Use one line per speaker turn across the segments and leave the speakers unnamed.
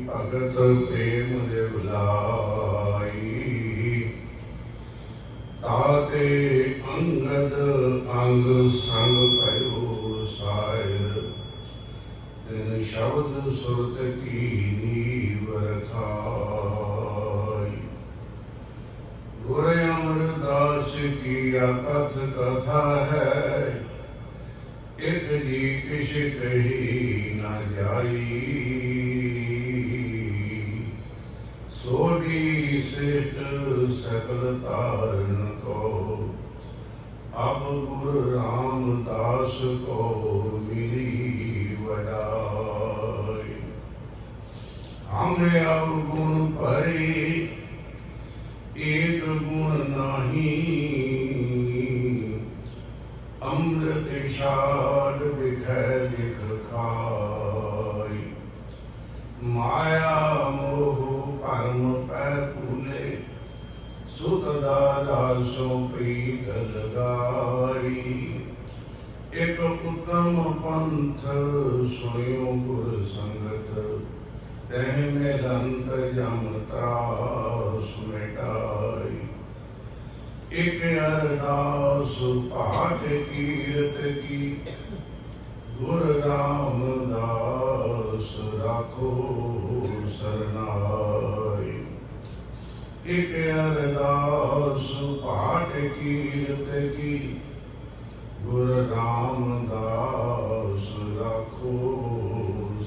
भगत प्रेम जे बुलाई, ताते अंगद अंग संग भयो सायर, दिन शब्द सुरत की नीव रखाई। गुर अमरदास की कथ कथा है, एक जी किश कही न जाई। सोडी श्रेष्ठ सकल तारण को, अब गुरु रामदास को मिली वडाई। हमें अब गुण परे एक गुण नहीं, अमृत शाद बिखै दिख खाई। माया मोह परम पै फूले, सुत दादा सो प्रीत लगाई। एक उत्तम पंथ सोयो गुर संगत, तह निरंत जम त्रास मिटाई। एक अरदास पाठ कीरत की, गुर रामदास राखो सरनाई। एक अरदास पाठ कीरत की, गुर रामदास राखो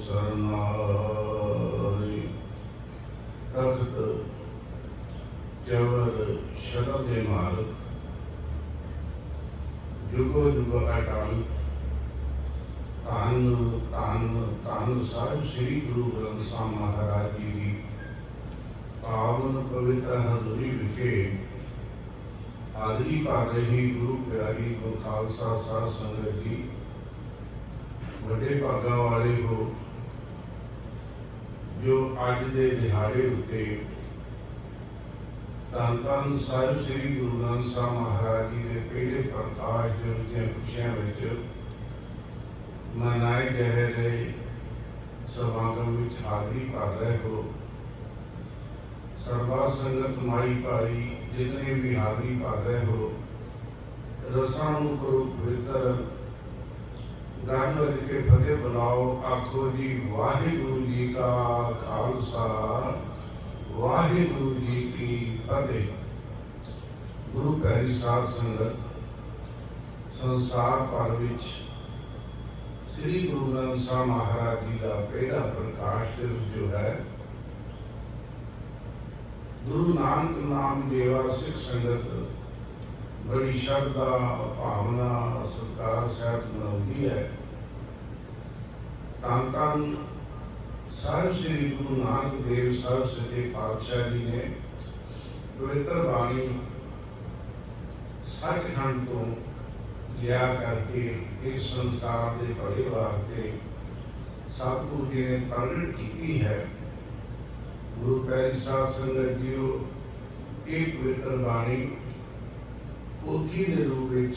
सरनाई। तख्त जबर शब्द दे मालक, जुगो जुगो अटल, धन धन धन साहिब श्री गुरु ग्रंथ साहिब महाराज जी की पावन पवित्र हजूरी विखे हाजरी पा रही गुरु प्यारी को खालसा साध संगत जी, बड़े भागा वाले हो जो अज के दिहाड़े उत्ते धन धन साहिब श्री गुरु ग्रंथ साहिब महाराज जी के पहले प्रकाश दिवस दी खुशियां विच मनाए जा रहे समागम में हाजरी भर रहे हो। सर्वा संगत माई भाई जितने भी हाजरी भर रहे हो, रसां नूं करो पवित्र, गल वज के फतेह बुलाओ। आखो जी वाहिगुरु जी का खालसा, वाहिगुरु जी की फतेह। गुरु प्यारी साध संगत, संसार भर विच श्री गुरु ग्रंथ साहिब महाराज जी का पहला प्रकाश दिवस जो है, गुरु नानक नाम देवा सिख संगत बड़ी श्रद्धा भावना सत्कार सहित मनाती है। धन धन साहिब श्री गुरु नानक देव साहिब सच्चे पातशाह जी ने पवित्र बाणी सचखंड तो लिया करके इस संसार के भले वास्ते सतगुरु जी ने प्रगट की है। गुरु प्यारी साध संगत जीओ, एक पवित्र बाणी पोथी के रूप में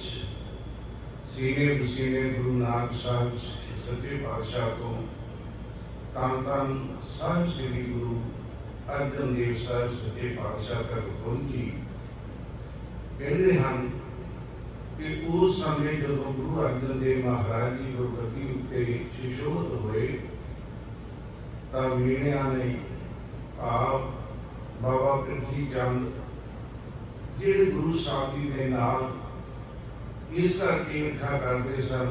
सीने बसीने गुरु नानक साहिब सच्चे पातशाह तो धन धन साहिब श्री गुरु अर्जन देव साहिब सच्चे पातशाह तक पहुंची। कहते हैं कि उस समय जो गुरु अर्जन देव महाराज जी गुरगद्दी उत्ते सुशोभित हुए, तब वीणिया ने आप बाबा पृथ्वी चंद जिहड़े गुरु साहब जी के नाल इस करके लिखा करते सन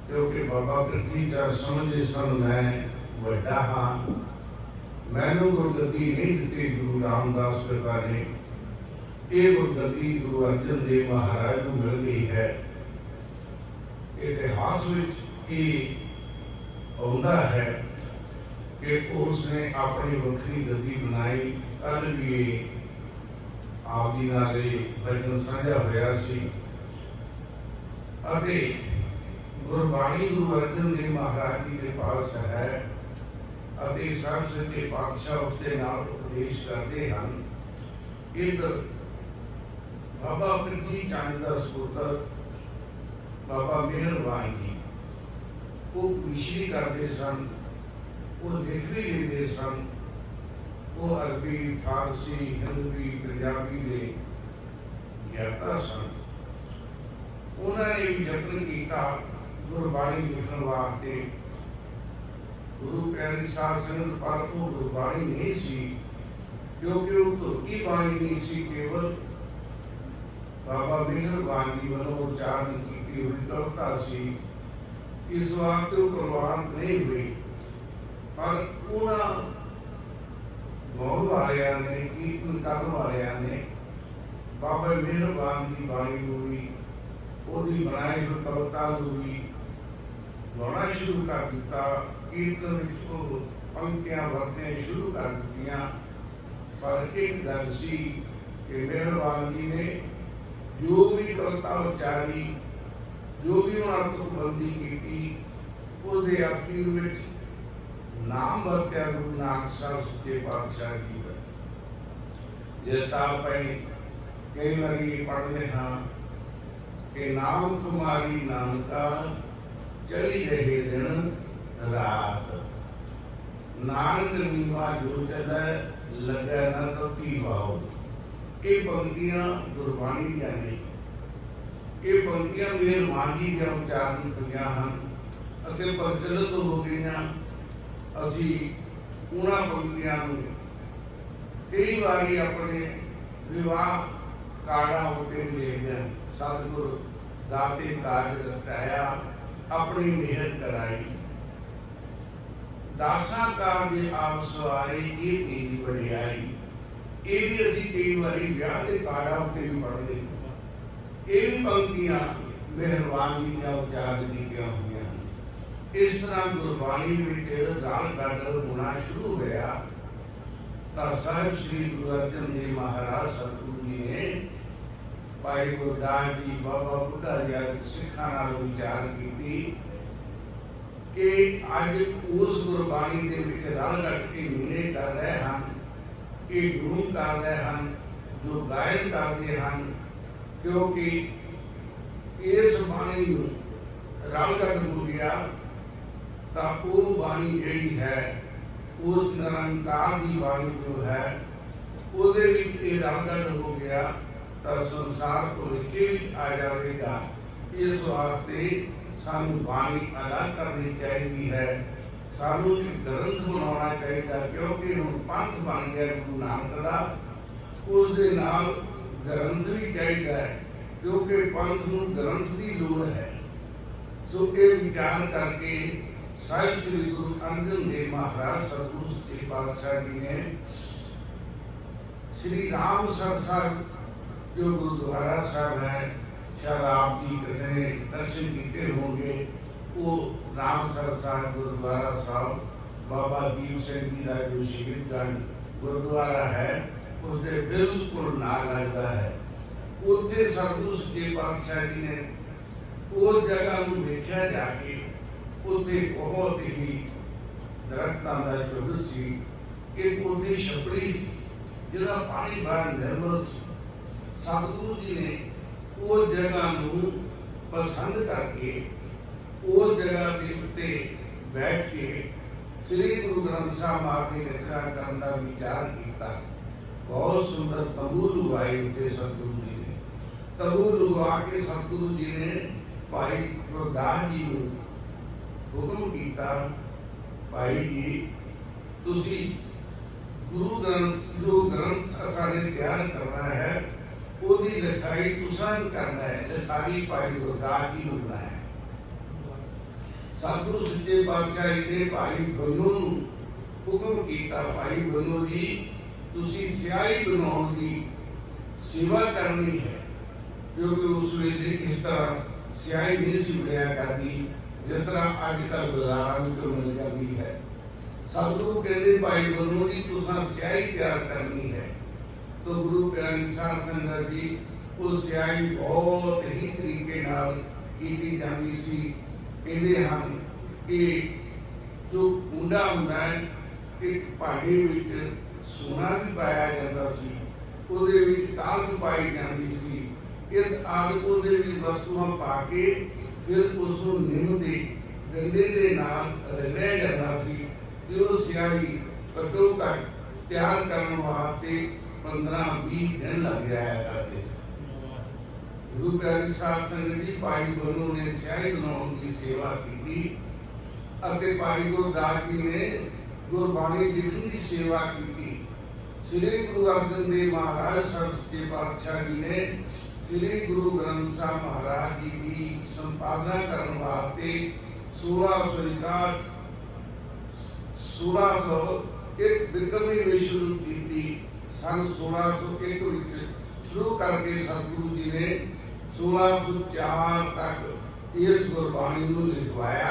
क्योंकि बाबा कृति का समझे सन मैं वड्डा हाँ, मैनू गुरगद्दी नहीं दी गुरु रामदास पिता ने। ये गुरगद्दी गुरु अर्जन देव महाराज को मिल गई है। इतिहास में आउंदा है कि उसने अपनी वक्री गद्दी बनाई। कल भी आप जी नाले भजन साझा होया सी अते गुरबाणी गुरु अर्जन देव महाराज जी के पास है अते सब सच्चे पातशाह उसके नाल उपदेश करते हैं। एक बाबा पृथ्वी चंद का सपुत्र बाबा मेहरबान जी वो मिश्री करते सन, वो लिख भी लेते सन, वो अरबी फारसी हिंदी पंजाबी के ज्ञाता सन। उन्होंने भी यत्न किया गुरबाणी लिखने वास्ते। गुरु प्यारी साध संगत पर वो गुरबाणी नहीं सी, क्योंकि वो तुर्की बाणी नहीं सी, केवल बाबा मेहरबान जी वालों उच्चारण की हुई कविता सी। इस वास्ते वो प्रवाहित नहीं हुई, पर उन्होंने गाउन वालिया ने कीर्तन करने वालिया ने बाबा मेहरबान की बाणी को भी ओदी बनाई हुई कविता को भी गाना शुरू कर दिता। कीर्तन पंक्तियां वरतने शुरू कर दित्तियां। पर एक गल सी कि मेहरबान जी ने जो भी कविता उच्चारी, जो भी उन्होंने तुकबंदी की, उसके आखिर में नाम वरत्या गुरु नानक साहब सच्चे पातशाह जी का। जिसका कई बारी पढ़ते हाँ कि नाम तुम्हारी नानका चली रहे दिन रात, नानक नीवा जो चले लगे न तो वाओ। ये पंक्तियां गुरबाणी दी ने, ये पंक्तियां मेहरबान जी के उच्चारण हुई हैं अते प्रचलित हो गई। असी उन्होंने पंक्तियां कई बारी अपने विवाह कार्डा उत्ते भी लिखते हैं। सतगुर दाते काज रटाया अपनी मेहर कराई, दासा कार्य आप सवारे ये तेरी वडियाई। ये भी असी कई बारी ब्याह के कार्डा उत्ते भी पढ़ते। ये भी पंक्तियां मेहरबान जी का उच्चारण कीतियां हुई। इस तरह गुरबाणी में राल गढ़ होना शुरू होया तो साहिब श्री गुरु अर्जन देव महाराज सतगुरु जी ने भाई गुरदास जी बाबा बुढ़ा जी सिखा विचार की कि अज उस गुरबाणी के रल गढ़ के मीने कर रहे हैं, ये धूम कर रहे हैं, जो गायन करते हैं, क्योंकि इस बाणी रल गढ़ हो गया तो वो बाणी जी है उस निरंकार की बाणी जो है उहदे विच ये रलगढ़ हो गया तो संसार को लिखे आ जाएगा। इस वास्ते सानू बाणी अलग करनी चाहिए है, सानू एक ग्रंथ बनाना चाहिए, क्योंकि हम पंथ बन गया गुरु नानक का, उसके नाल ग्रंथ भी चाहिए क्योंकि पंथ नूं ग्रंथ की लोड़ है। सो ये विचार करके साहिब श्री गुरु अर्जन देव महाराज सतगुरु सच्चे पातशाह जी ने श्री रामसर साहब जो गुरुद्वारा साहब है, शायद आप जी किसी ने दर्शन किए होंगे, वो रामसर साहब गुरुद्वारा साहब बाबा दीप सिंह जी का जो शहीदगंज गुरुद्वारा है उसके बिल्कुल नाल लगता है। उत्थे सतगुरु सच्चे पातशाह जी ने उस जगह में देखा जाके उत्थे बहुत ही दरख्तों का झुंड सी, एक उत्थे छपड़ी सी जिसका पानी बड़ा निर्मल सी। सतगुरु जी ने उस जगह को पसंद करके उस जगह के उत्ते बैठ के श्री गुरु ग्रंथ साहब मां की रचना करने का विचार किया। बहुत सुंदर तंबू लुवाए उत्ते सतगुरु जी ने। तंबू लुवा के सतगुरु जी ने भाई गुरदास जी को हुक्म किया, भाई जी तुसी गुरु ग्रंथ सारे तैयार करना है, उसकी लिखाई तुसा करना है। लिखाई भाई गुरदास जी ने बनाया। सतगुरु सच्चे पातशाह जी ने भाई बन्नू नूं हुक्म किया, भाई बन्नू जी तुसी स्याही बनाउण दी सेवा करनी है, क्योंकि उस वेले इस तरह स्याही नहीं सी मिलिया करती जिस तरह अजकल बाजारां विच मिल जाती है। सतगुरु कहते भाई बन्नू जी तुसां स्याही तैयार करनी है। तो गुरु प्यारी साध संगत जी उस स्याही बहुत ही तरीके नाल कीती जाती सी। कहते हैं कि जो कुंडा हुंदा है एक भांडे विच सोना भी पाया जाता सी, ਉਹਦੇ ਵਿੱਚ ਕਾਲਖ ਪਾਈ ਜਾਂਦੀ ਸੀ। ਇਹ ਆਦਿ ਉਹਦੇ ਵਿੱਚ ਵਸਤੂਆਂ ਪਾ ਕੇ ਫਿਰ ਉਸ ਨੂੰ ਨਿੰਮ ਦੇ ਡੰਡੇ ਦੇ ਨਾਲ ਰਗੜਿਆ ਜਾਂਦਾ ਸੀ ਤੇ ਉਹ ਸਿਆਹੀ ਘੱਟੋ ਘੱਟ ਤਿਆਰ ਕਰਨ ਵਾਸਤੇ 15-20 ਦਿਨ ਲੱਗ ਜਾਇਆ ਕਰਦੇ ਸੀ। ਗੁਰੂ ਪਿਆਰੀ ਸਾਧ ਸੰਗਤ ਜੀ ਭਾਈ ਬਨੂ ਨੇ ਸਿਆਹੀ ਬਣਾਉਣ ਦੀ ਸੇਵਾ ਕੀਤੀ ਅਤੇ ਭਾਈ ਗੁਰਦਾਸ ਜੀ ਨੇ ਗੁਰਬਾਣੀ ਲਿਖਣ ਦੀ ਸੇਵਾ ਕੀਤੀ। श्री गुरु अर्जन देव महाराज सच्चे पातशाह जी ने श्री गुरु ग्रंथ साहब महाराज जी की संपादना करने वास्ते 1601 बिक्रमी में शुरू की थी। सन 1601 शुरू करके सतगुरु जी ने 1604 तक इस गुरबाणी को लिखवाया।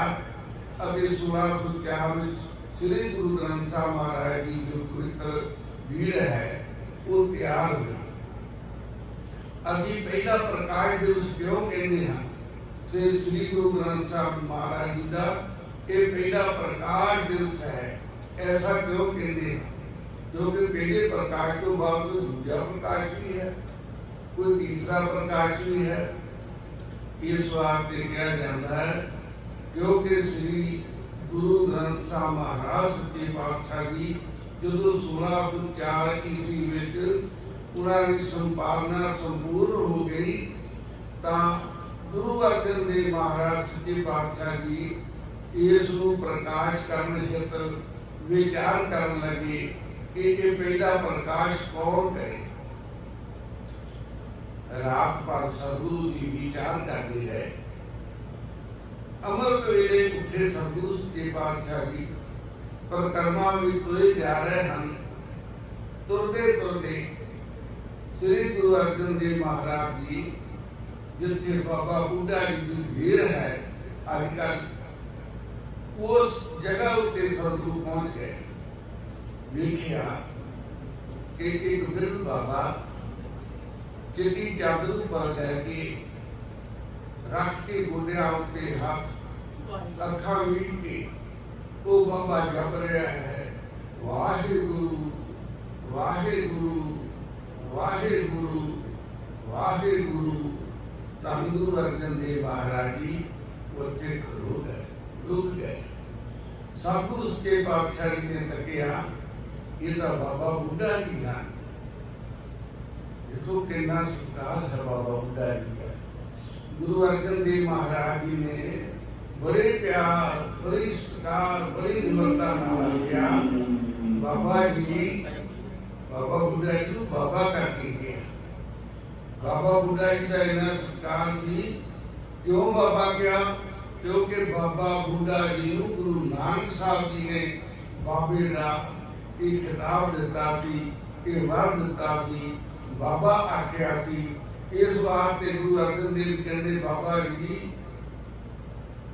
1604 में श्री गुरु ग्रंथ साहब महाराज जी जो पवित्र भीड़ है वो तैयार हुई। असी पहला प्रकाश दिवस क्यों कहते हैं श्री गुरु ग्रंथ साहब महाराज जी का ये पहला प्रकाश दिवस है, ऐसा क्यों कहते हैं? क्योंकि पहले प्रकाश के बाद कोई दूसरा प्रकाश भी है, कोई तीसरा प्रकाश भी है। इस वास्ते कहा जाता है क्योंकि श्री गुरु ग्रंथ साहब महाराज सच्चे पातशाह जी जो 1604 ईस्वी विच उन्होंने संपादना संपूर्ण हो गई तो गुरु अर्जन देव महाराज सच्चे पातशाह जी इस प्रकाश करने हित विचार करन लगे कि ये पहला प्रकाश कौन करे। रात पर सतगुरु जी विचार करते रहे। अमृत वेले उठे सतगुरु सच्चे पातशाह जी परिक्रमा में तुरे जा रहे हैं। तुरते तुरते श्री गुरु अर्जन देव महाराज जी जिथे बाबा बुढ़ा जी की भीड़ है अजकल उस जगह उत्ते सतगुरु पहुंच गए। देखिया कि एक वृद्ध बाबा चिट्टी चादर पर लैके रख के गोडिया उत्ते हाथ अखा मीट के वो बाबा जप रहा है वाहे गुरु वाहे गुरु वाहे गुरु वाहे गुरु। धन गुरु अर्जन देव महाराज जी उत्थे खड़ो गए, रुक गए। सतगुरु सच्चे पातशाह जी ने तकिया ये तो बाबा बुढ़ा जी हैं। देखो कितना सत्कार है बाबा बुढ़ा जी का। गुरु अर्जन देव महाराज जी ने बड़े प्यार बड़ी सत्कार बड़ी निम्रता नाल आख्या बाबा जी बाबा बुढ़ा जी को बाबा करके गया। बाबा बुढ़ा जी का इतना सत्कार सी। क्यों बाबा क्या? क्योंकि बाबा बुढ़ा जी को गुरु नानक साहब जी ने बाबे का एक खिताब दिता सी, एक वर दिता सी, बाबा आख्या सी। इस वास्ते गुरु अर्जन देव कहते बाबा जी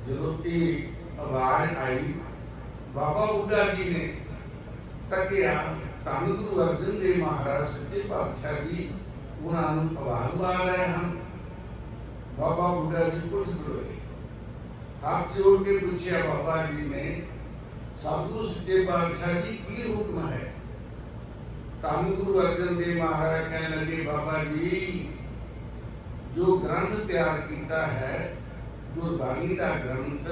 जो आवाज आई बाबा बुढ़ा जी ने तकिया धन गुरु अर्जन देव महाराज सच्चे पातशाह जी उन्होंने आवाज मार रहे हैं। बाबा बुढ़ा जी उठ खड़ोए, हाथ जोड़ के पूछा बाबा जी ने सतगुरु सच्चे पातशाह जी की हुक्म है? धन गुरु अर्जन देव महाराज कहने लगे बाबा जी जो ग्रंथ तैयार किया है गुरबाणी का ग्रंथ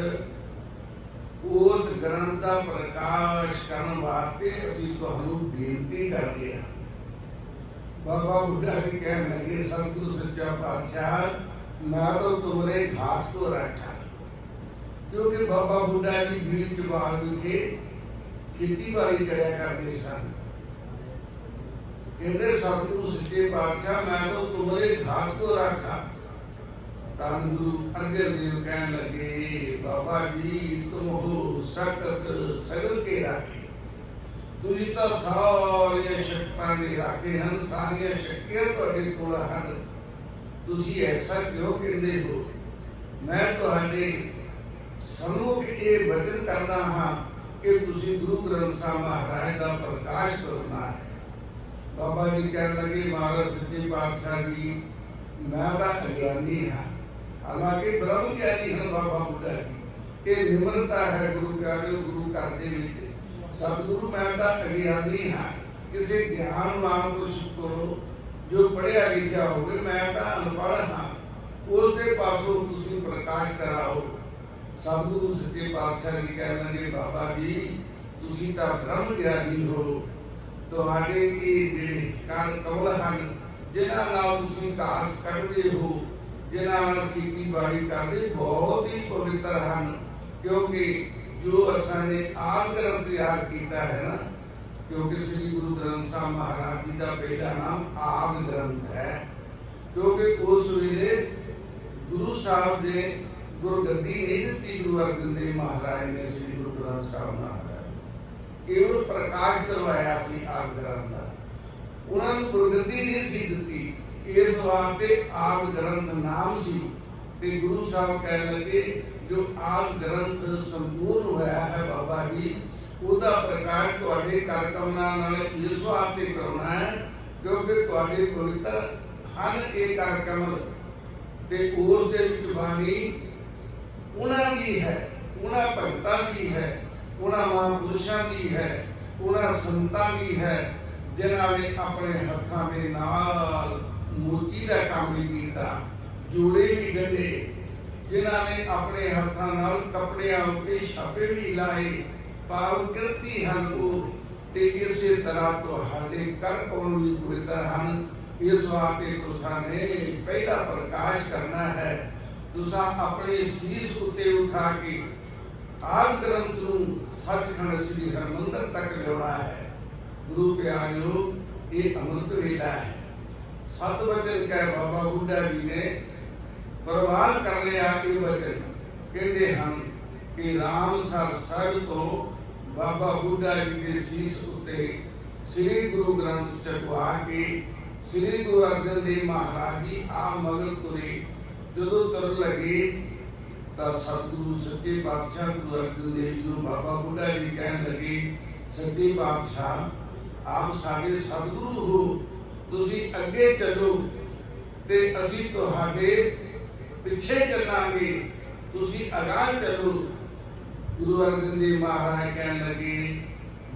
उस ग्रंथ का प्रकाश करने वास्ते असीं तुहानूं बेनती करते हैं। बाबा बुढ़ा जी कहने लगे सतगुरु सच्चा पातशाह मैं तो तुमरे घास को रखा, क्योंकि बाबा बुढ़ा जी भीड़ चबाल विखे खेती बाड़ी करया करते सन। कहते सतगुरु सच्चे पातशाह मैं तो तुमरे घास को रखा ਧੰਨ ਗੁਰੂ अर्जन देव कहन लगे, बाबा जी तुम हो सकत सगल के राखे, ਤੁਸੀਂ ਤਾਂ ਸਾਰੀਆਂ ਸ਼ਕਤਾਂ ਦੇ ਰਾਖੇ ਹਨ, ਸਾਰੀਆਂ ਸ਼ਕਤੀਆਂ ਤੁਹਾਡੇ ਕੋਲ ਹਨ। ਤੁਸੀਂ ਐਸਾ ਕਿਉਂ ਕਹਿੰਦੇ ਹੋ? ਮੈਂ ਤੁਹਾਡੇ ਸਮੂਹ ਇਹ ਵਚਨ ਕਰਦਾ ਹਾਂ ਕਿ ਤੁਸੀਂ ਗੁਰੂ ਗ੍ਰੰਥ ਸਾਹਿਬ ਮਹਾਰਾਜ ਦਾ ਪ੍ਰਕਾਸ਼ ਕਰਨਾ ਹੈ। ਬਾਬਾ ਜੀ ਕਹਿਣ ਲੱਗੇ, ਮਹਾਰਾਜ ਸੱਚੇ ਪਾਤਸ਼ਾਹ ਜੀ ਮੈਂ ਤਾਂ ਅਗਿਆਨੀ ਹਾਂ, ਹਾਲਾਂਕਿ ਬ੍ਰਹਮ ਗਿਆਨੀ ਹਨ ਬਾਬਾ ਬੁੱਢਾ ਜੀ। ਇਹ ਨਿਮਰਤਾ ਹੈ ਗੁਰੂ ਪਿਆਰਿਓ, ਗੁਰੂ ਘਰ ਦੇ ਵਿੱਚ। सतगुरु मैं तो अज्ञानी हाँ, किसी ज्ञानवान को करो जो पढ़िया लिखा होवे, मैं तो अनपढ़ हाँ, उसके पासों तुसी प्रकाश कराओ। सतगुरु सच्चे पातशाह जी कह लगे, बाबा जी तुसी तो ब्रह्म ज्ञानी हो, तुहाडे ये जिहड़े कर कौल हन जिन्हां नाल तुसी घास कढ़दे हो, जिन्हां नाल खेतीबाड़ी करदे, बहुत ही पवित्र हन। क्योंकि जो असाने आद ग्रंथ तैयार किया है ना, क्योंकि श्री गुरु ग्रंथ साहब महाराज जी का पहला नाम आद ग्रंथ है, क्योंकि उस वेले गुरु साहब ने गुरगद्दी नहीं दी गुरु अर्जन देव महाराज ने श्री गुरु ग्रंथ साहब महाराज केवल प्रकाश करवाया सी आद ग्रंथ का, उन्होंने गुरगद्दी नहीं सी दी। इस वास्ते आद ग्रंथ नाम सी। ते गुरु साहब कह लगे जो आद ग्रंथ संपूर्ण होया है बाबा जी, उसका प्रकाश तुहाडे कर कमना नाल इस वास्ते करना है क्योंकि तुहाडे पवित्र हन ये कर कमल, ते उस दे विच बाणी उन्हां दी है, उन्हां भगतां दी है, उन्हां महापुरुषां दी है, उन्हां संतां दी है जिन्हां ने अपने हत्थां दे नाल मोची दा काम भी कीता, जोड़े भी गंढे, जिन्हां ने अपने हत्थां नाल कपड़ियां उत्ते छापे भी लाए, पाव कृति हन वो। ते इसे तरह तुहाडे कर कौल भी पवित्र हन। इस वास्ते तुसां ने पहला प्रकाश करना है, तुसां अपने शीश उत्ते उठा के आद ग्रंथ नूं सचखंड श्री हरमंदिर तक लियाउणा है। गुरु प्यारिओ ये अमृत वेला है। सत वचन कह बाबा बुढ़ा जी ने प्रवान कर लिया। ये वचन कहते हैं कि रामसर साहिब तो बाबा बुढ़ा जी के शीश उत्ते श्री गुरु ग्रंथ चढ़वा के श्री गुरु अर्जन देव महाराज जी आप मगल तुरे। जो तुर लगे तो सतगुरु सच्चे पातशाह गुरु अर्जन देव जी बाबा बुढ़ा जी कहन लगे, सच्चे पातशाह आप साडे सतगुरु हो, तुसी अगे चलो ते असी तुहाडे पिछे चलांगे, तुसी अगाह चलो। गुरु अर्जन देव महाराज कहन लगे,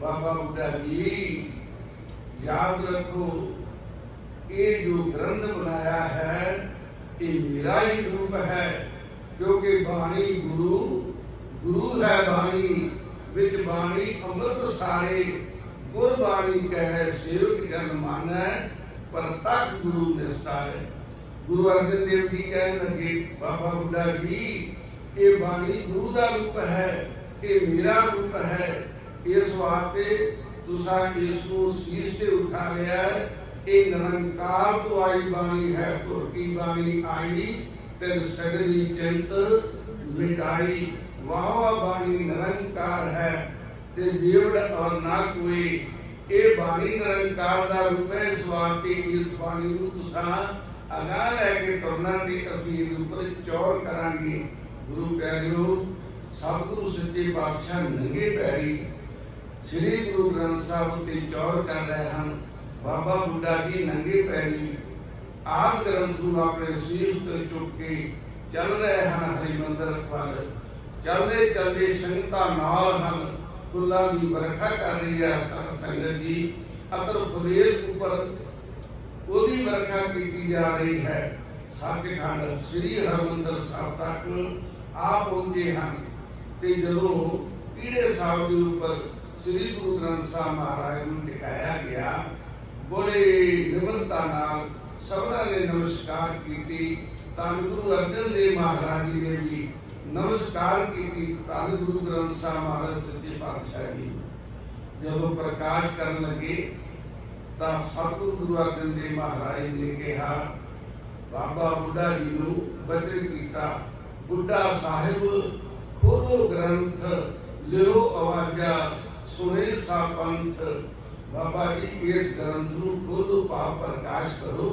बाबा बुढ़ा जी याद रखो ये जो ग्रंथ बनाया है ये मेरा ही रूप है, क्योंकि बाणी गुरु गुरु है बाणी, विच बाणी अमृत सारे, गुरबाणी कह सेवक जन मानै, प्रतख गुरु निस्तारे। गुरु अर्जन देव जी कहने लगे, बाबा बुढ़ा जी ये बाणी गुरु का रूप है, ये मेरा रूप है, इस वास्ते तुसा इसको शीश से उठा लिया है। ये निरंकार तो आई बाणी है, तुर की बाणी आई तेर सगली चिंत मिटाई। वाह वाह बाणी निरंकार है ते जेवड़ और ना कोई, ये बाणी निरंकार का रूप है। इस वास्ते इस बाणी को तुसा अगाह लैके तुरना ते असीं इहदे उपर चौर करांगे। गुरु प्यारिओ सतगुरु सच्चे पातशाह नंगे पैरी श्री गुरु ग्रंथ साहिब उत्ते चौर कर रहे हैं। बाबा बुढ़ा जी नंगे पैरी आद ग्रंथ नूं अपने शीश ते चुक के चल रहे हैं हरिमंदिर वल। चलते चलते संगतां नाल हन, फुल्लां दी बरखा कर रही है संगत जी। अतर फुलेल उपर ओदी बरखा की जा रही है। सचखंड श्री हरमंदिर साहिब तक आप पहुंचे हैं। ते जदों पीढ़े साहिब के ऊपर श्री गुरु ग्रंथ साहिब महाराज को टिकाया गया, बड़े निमरता नाल सबना ने नमस्कार की। धन गुरु अर्जन देव महाराज जी ने भी नमस्कार की। धन गुरु ग्रंथ साहिब महाराज सच्चे पातशाह जी जदों प्रकाश करन लगे तो सतगुरु गुरु अर्जन देव महाराज ने कहा, बाबा बुढ़ा जी नूं बचन कीता, बुढ़ा साहिब खोलो ग्रंथ, लियो आवाजा सुने सा पंथ। बाबा जी इस ग्रंथ नूं खोलो, भाव प्रकाश करो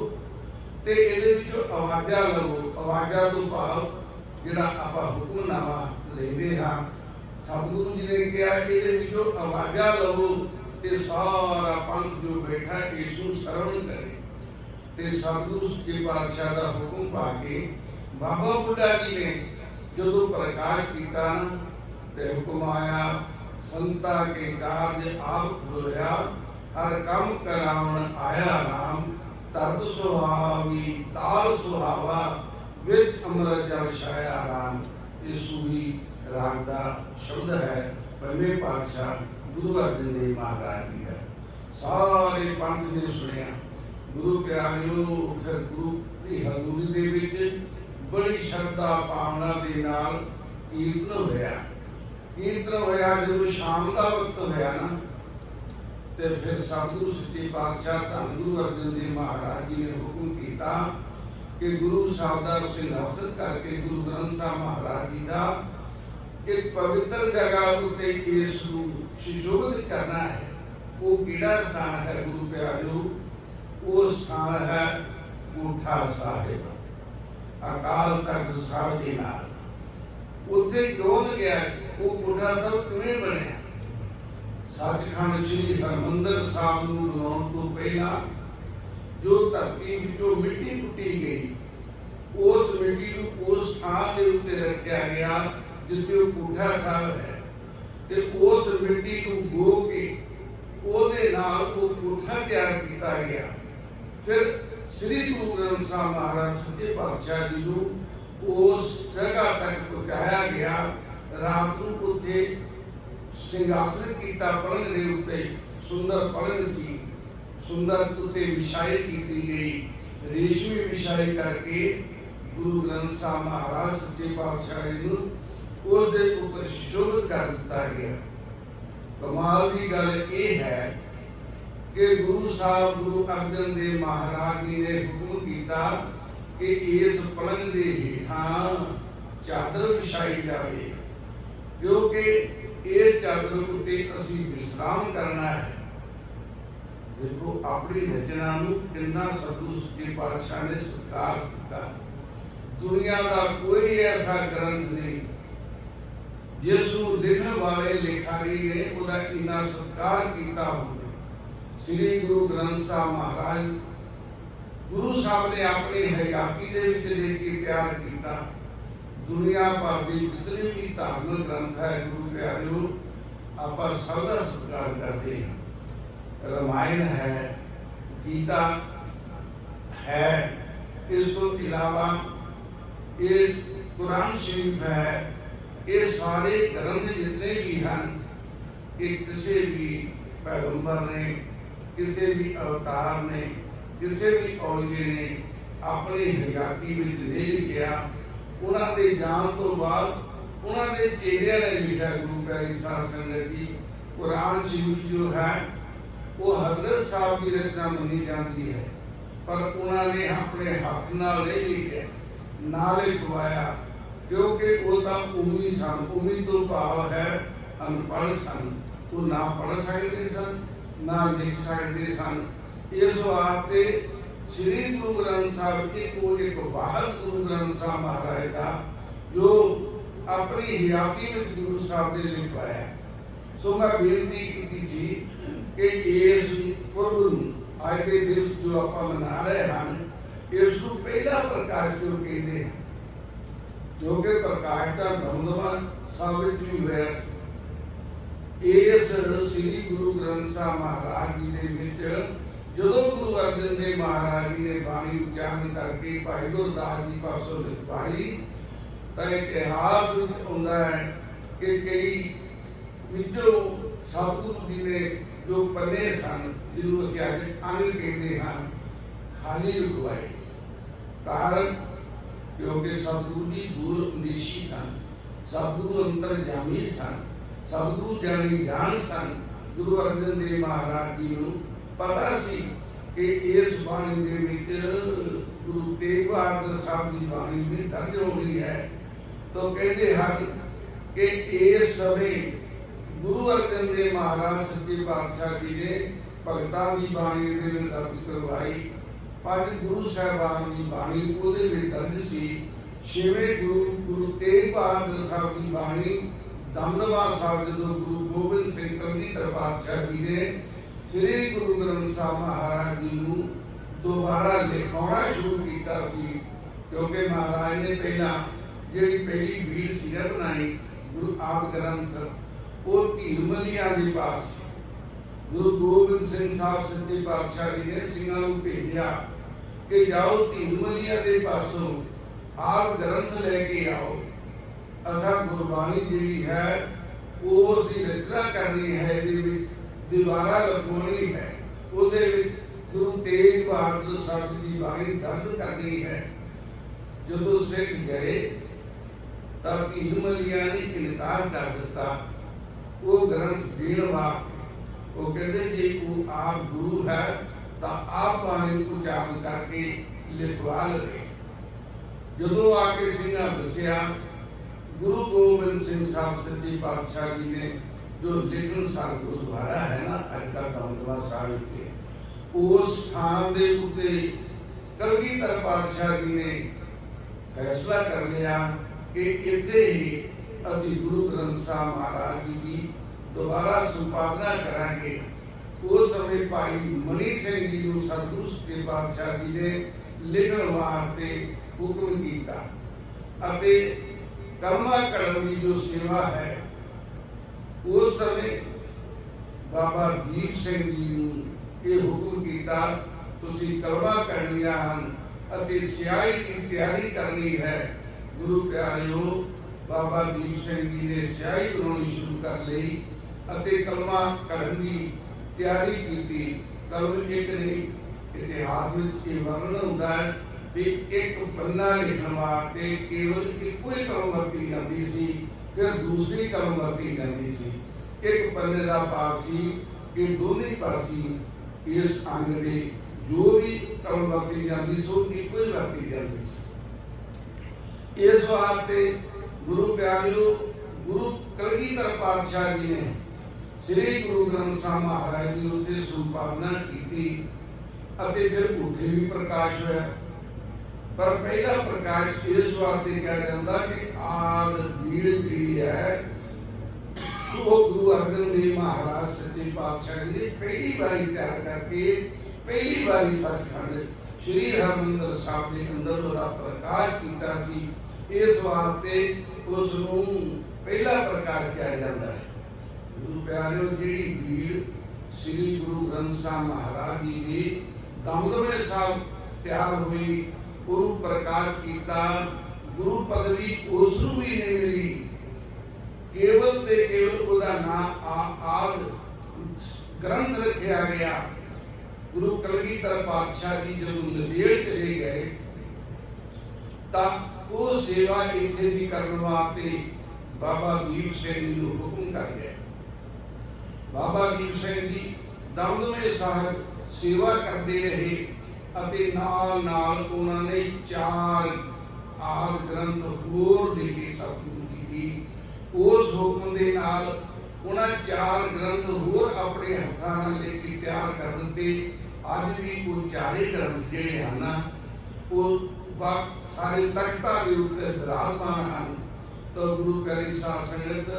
ते इहदे विचों आवाजा लवो। आवाजा तो भाव जिहड़ा आपां हुक्मनामा लैंदे हां, सतगुरु जी ने कहा कि इहदे विचों आवाजा लवो ते सारा पंथ जो बैठा इस नूं सरवण करे। ते सतगुरु सच्चे पातशाह का हुक्म पाके बाबा बुढ़ा जी ने जो प्रकाश किया ना, ते हुक्म आया संता के कारज आप खुलोया, हर कम करावन आया राम। तरत सुहावी ताल सुहावा, विच अमृत जल छाया राम। ये सूही राग का शब्द है, पंजवें पातशाह गुरु अर्जन देव महाराज जी है। सारे पंथ ने सुनिया, गुरु प्यारिओ फिर गुरु की हजूरी दे विच बड़ी श्रद्धा भावना दे नाल कीर्तन होया। कीर्तन होया जो शाम का वक्त होया ना, ते फिर सतगुरु सच्चे पातशाह धन गुरु अर्जन देव महाराज जी ने हुक्म किया कि गुरु साहब का सिंहासन करके गुरु ग्रंथ साहब महाराज जी का एक पवित्र जगह उत्ते इस सुशोभित करना है। वो किहड़ा स्थान है गुरु प्यारिओ? वो स्थान है कोठा साहिब, अकाल तख्त साहिब के नाल। उत्थे क्यों गया? वो कोठा साहिब किवें बनिया? सचखंड श्री हरमंदिर साहिब नूं बनाउण तों पहला जो धरती विचों मिट्टी पुट्टी गई, उस मिट्टी नूं उस स्थान दे उत्ते रखिया गया जिथे वो कोठा साहिब है, ते उस मिट्टी नूं गो के ओदे नाल वो कोठा तैयार किया गया। फिर श्री गुरु ग्रंथ साहब महाराज सच्चे पातशाह जी को उस जगह तक पहुंचाया गया। रात को उत्थे सिंहासन कीता, पलंग दे उत्ते सुंदर पलंग सी, सुंदर उत्ते विछाई की गई, रेशमी विछाई करके गुरु ग्रंथ साहब महाराज सच्चे पातशाह जी को उसके ऊपर सुशोभित कर दिता गया। कमाल की गल यह है कि गुरु साहब गुरु अर्जन देव महाराज जी ने हुक्म किया कि इस पलंग के हेठां चादर विछाई जाए, क्योंकि ये चादर उत्ते असीं विश्राम करना है। देखो अपनी रचना नूं कितना सतगुरु सच्चे पातशाह ने सत्कार किया। दुनिया का कोई ऐसा ग्रंथ नहीं जिसनूं लिखण वाले लेखारी ने उहदा इन्ना सत्कार किया होवे। श्री गुरु ग्रंथ साहब महाराज गुरु साहब ने अपनी हयाती दे विच लिख के तैयार किया। दुनिया भर के जितने भी धार्मिक ग्रंथ है गुरु प्यारिओ, आपां सब दा सत्कार करते हैं। रामायण है, गीता है, इस तो इलावा ये कुरान शरीफ है, ये सारे ग्रंथ जितने भी हैं, ये किसी भी पैगंबर ने, किसी भी अवतार ने, किसी भी औलिए ने अपनी हयाती में नहीं लिखा। उन्होंने जान तो बाद उन्होंने चेहरे ने लिखा। गुरु प्यारी साध संगत जी, कुरान शरीफ जो है वो हजरत साहब की रचना मानी जाती है, पर उन्होंने अपने हाथ नाल नहीं लिखे, ना लिखवाया, क्योंकि वो तो उम्मी सन। उम्मी तो भाव है अनपढ़ सन, वो ना पढ़ सकते सन ना लिख सकते सन। इस वास्ते श्री गुरु ग्रंथ साहब एक वाहद गुरु ग्रंथ साहब महाराज का जो अपनी हयाती में गुरु साहब ने लिखवाया। सो मैं बेनती की थी कि इस पुरब आज के दिवस जो आप मना रहे हैं, इसको पहला प्रकाश क्यों कहते हैं? क्योंकि प्रकाश का दमदमा साबित भी हुआ। इस श्री गुरु ग्रंथ साहब महाराज जी के विच जदों गुरु अर्जन देव महाराज जी ने बाणी उच्चारण करके भाई गुरदास जी पासों लिखवाई, तो इतिहास आता है कि कई विचों सतगुरु जी ने जो पन्ने सन, जिन्होंने असीं अज अंग कहते हैं, खाली लिखवाए। कारण क्योंकि सतगुरु जी दूरअंदेशी सन, सतगुरु अंतरजामी सन, सतगुरु जानी जान सन। गुरु अर्जन देव महाराज जी को पता सी कि इस बाणी दे विच गुरु तेग बहादुर साहब की बाणी में दर्ज हो गई है। तो कहते हैं कि इस समय गुरु अर्जन देव महाराज सच्चे पातशाह जी ने भगतां की बाणी दर्ज करवाई। पंज गुरु साहबान की बाणी उहदे विच दर्ज सी। छेवें गुरु तेग बहादुर साहब की बाणी दमदमा साहब जो गुरु गोबिंद सिंह कलगीधर पातशाह जी ने श्री गुरु ग्रंथ साहब महाराज जी को दोबारा लिखाना शुरू किया सी, क्योंकि महाराज ने पहली भीड़ सीगा बनाई गुरु आदि ग्रंथ वो धीरमलिया के पास गुरु गोबिंद सिंह साहब सच्चे पातशाह जी ने सिंघां नूं भेजिया कि जाओ धीरमलिया के पासों आदि ग्रंथ लेके आओ, असा गुरबाणी जी है वो उसकी रचना करनी है, दीवारा लगवानी है, उहदे विच गुरु तेग बहादुर साहब की बाणी दर्ज करनी है। जो सिख गए तो धीरमलिया ने इनकार कर दिता वो ग्रंथ देण वास्ते। वो कहते जी वो आप गुरु है तो आप बाणी उच्चारण करके लिखवा लवे। जो आके सिंघा दसिया गुरु गोबिंद सिंह साहब सच्चे पातशाह जी ने जो लिखन सार गुरुद्वारा है ना अज का दमदमा साहिब के उस स्थान के उत्ते कलगीधर पातशाह जी ने फैसला कर लिया कि इत्थे ही असी गुरु ग्रंथ साहब महाराज जी की दोबारा संपादना करांगे। उस समय भाई मनी सिंह जी को सतगुरु के पातशाह जी ने लिखण वास्ते हुक्म किया। कर्मा कड़म की जो सेवा है उस समय बाबा दीप सिंह जी ने यह हुक्म किया तुसी कलमा करनिया हैं स्याही की तैयारी करनी है। गुरु प्यारिओ बाबा दीप सिंह जी ने स्याही बनानी शुरू कर ली कलमा कढ़न की तैयारी की। कलम एक नहीं इतिहास में वर्णन होता है भी एक पन्ना लिखण वास्ते केवल एको ही कलम वरती जाती सी, फिर दूसरी कलम वरती जाती सी। एक पन्ने का भाव सी कि दोनों पासी इस अंग दे जो भी कलम वरती जाती सो एको ही वरती जाती सी। इस वास्ते गुरु प्यारिओ गुरु कलगीधर पातशाह जी ने श्री गुरु ग्रंथ साहब महाराज जी उत्थे संपादना की फिर उत्थे भी प्रकाश होया। पर पहला प्रकाश इस वास्ते कहा जाता कि आद भीड़ जी है वो गुरु अर्जन देव महाराज सच्चे पातशाह जी ने पहली बारी तैयार करके पहली बारी सचखंड श्री हरमंदिर साहब के अंदर उसका प्रकाश किया सी। इस वास्ते उसनूं पहला प्रकाश कहा जाता है। गुरु प्यारिओ जिहड़ी भीड़ श्री गुरु ग्रंथ साहब महाराज जी की दमदमे साहब तैयार हुई गुरु प्रकाश किया। गुरु पदवी उसनूं भी नहीं मिली, केवल ते केवल उहदा नाम आद ग्रंथ रखा गया। गुरु कलगीधर पातशाह जी जब नंदेड़ चले गए तो वो सेवा इत्थे दी करन वास्ते बाबा दीप सिंह जी नूं हुक्म कर गए। बाबा दीप सिंह जी दमदमे साहब सेवा करते रहे अते नाल नाल उन्होंने 4 आद ग्रंथ होर लिखे सतगुरु जी की। उस हुक्म दे नाल उन्हां 4 ग्रंथ होर अपने हत्थां नाल लिख के तैयार कर दिते। अज भी वो 4 ग्रंथ जिहड़े हैं वो सारे तख्तां दे उत्ते विराजमान हैं। तो गुरु प्यारी साध संगत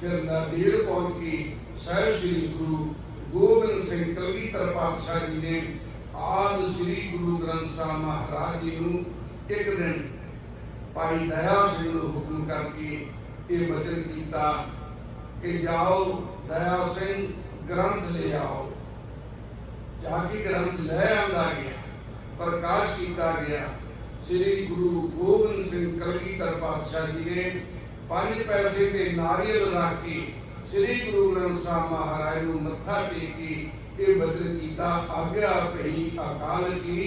फिर नांदेड़ पहुंच के साहिब श्री गुरु गोबिंद सिंह कलगीधर पातशाह जी ने आद श्री गुरु ग्रंथ साहब महाराज जी नूं एक दिन भाई दया सिंह नूं हुक्म करके ये वचन किया कि जाओ दया सिंह ग्रंथ ले आओ। जाके ग्रंथ ले आंदा गया, प्रकाश किया गया। श्री गुरु गोबिंद सिंह कलगीधर पातशाह जी ने 5 पैसे ते नारियल रख के श्री गुरु ग्रंथ साहब महाराज नूं मत्था टेक के ये वचन किया आज्ञा पई अकाल की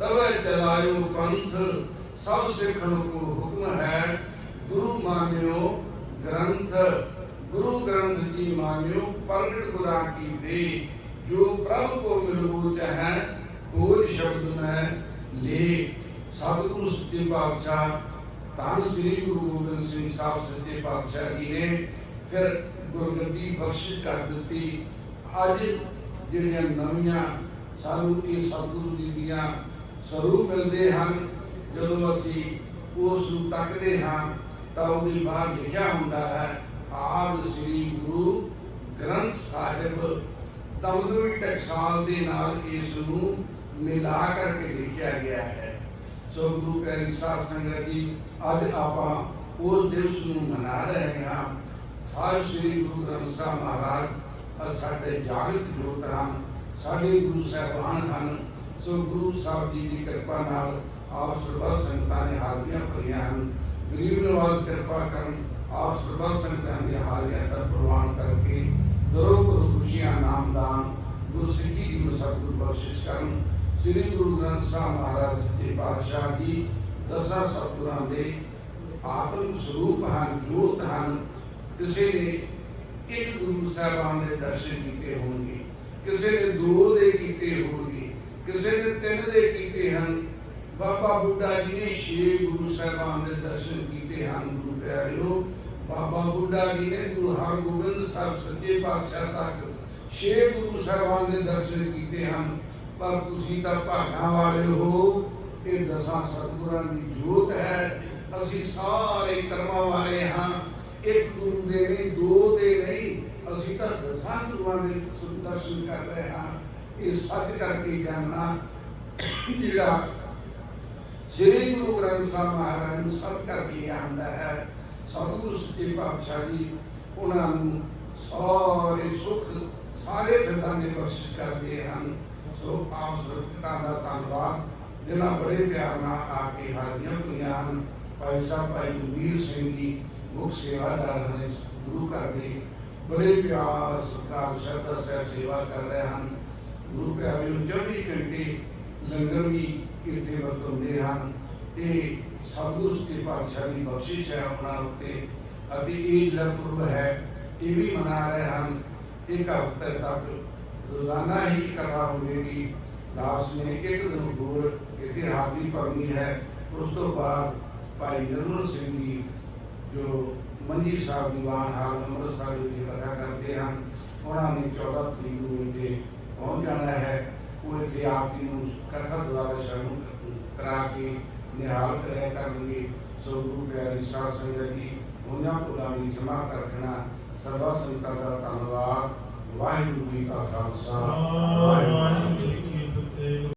तब चलायो पंथ सब सिखन को हुक्म है। गुरु मान्यो ग्रंथ गुरु ग्रंथ जी मान्यो प्रगट गुरा की दे जो प्रभु को मिलबूत है खोज शब्द में ले सतगुरु सच्चे पातशाह धन श्री गुरु गोबिंद सिंह साहब सच्चे पातशाह जी ने फिर गुरगद्दी बख्शिश कर दी। अज जिहड़ियां नवीं सानू ये सतगुरु जी दियां स्वरूप मिलते हैं, जदों असी उस तकते हाँ तो उसके बाहर लिखा होंदा है आदि श्री गुरु ग्रंथ साहिब दमदमी टकसाल दे नाल इस नूं मिला करके लिखा गया है। सो गुरु प्यारी साध संगत जी अज आपां उस दिवस नूं मना रहे हैं। साहिब श्री गुरु ग्रंथ साहिब महाराज साडे जागृत जोत हैं, साडे गुरु साहिबान हैं। सो गुरु साहब जी की कृपा नाल आप सर्व संगतां ने हाजरियां भरियां हैं। गरीब नवाज कृपा करन आप सर्व संगतां ने हाजरियां का प्रवान करके दरों करो खुशियां नामदान गुरु सिੱਖੀ जी में सतगुरु बख्शिश करन। श्री गुरु ग्रंथ साहिब महाराज सच्चे पातशाह जी दसां सतगुरां दे आत्म स्वरूप हैं, जोत हैं। किसी ने एक गुरु साहिबान ने दर्शन किए होंगे, किसी ने दो दे किए होंगे, किसी ने तीन दे किए हैं। बाबा बुढ़ा जी ने 6 गुरु साहिबान के दर्शन किए हैं। गुरु प्यारिओ बाबा बुढ़ा जी ने गुरु हरगोबिंद साहब सच्चे पातशाह तक 6 गुरु साहिबान के दर्शन किए हैं। पर तुसीं तां भागां वाले हो, ये दसां सतगुरां की जोत है। असीं सारे कर्मां वाले हाँ, एक गुरु दे नहीं, दो दे नहीं, असीं तां दसां गुरुआं दे दर्शन कर रहे हाँ। ये सच करके जानना जिहड़ा श्री गुरु ग्रंथ साहिब महाराज नूं सत करके आंदा है। सतगुरु सच्चे पातशाह जी उन्होंने सारे सुख सारे खंडां ने बख्शिश करते हैं। सो आप सर्वता का धन्यवाद जिन्होंने बड़े प्यार नाल आके हाजियां भरियां हैं। भाई साहब भाई गुरमीत सिंह जी मुख सेवादार हैं, गुरु घर के बड़े प्यार सत्कार श्रद्धा से सेवा कर रहे हैं। गुरु प्यारे 24 घंटे लंगर भी इतने वरतोंदे हैं। ये सतगुरु सच्चे पातशाह की बख्शिश है उन्होंने उत्ते। अति ये जिहड़ा पुरब है ये भी मना रहे हैं। एक हफ्ते तक रोजाना ही कथा होगी। दास ने एक दिन होर इतने हाजिरी भरनी है। उस तो बाद भाई निर्मल सिंह जी जो मंजी साहब दीवान हाल अमृतसर की कथा करते हैं, उन्होंने 14 तरीक को इतने पहुँच जाना है। वो इतने आप जी कथा द्वारा शामिल करा के निहाल करेंगे। सो गुरु प्यारी साध संगत जी उन्होंने भुलां दी क्षमा करना। सर्व संगतां दा धन्नवाद। वाहिगुरू जी का खालसा वाहिगुरू जी की फतेह।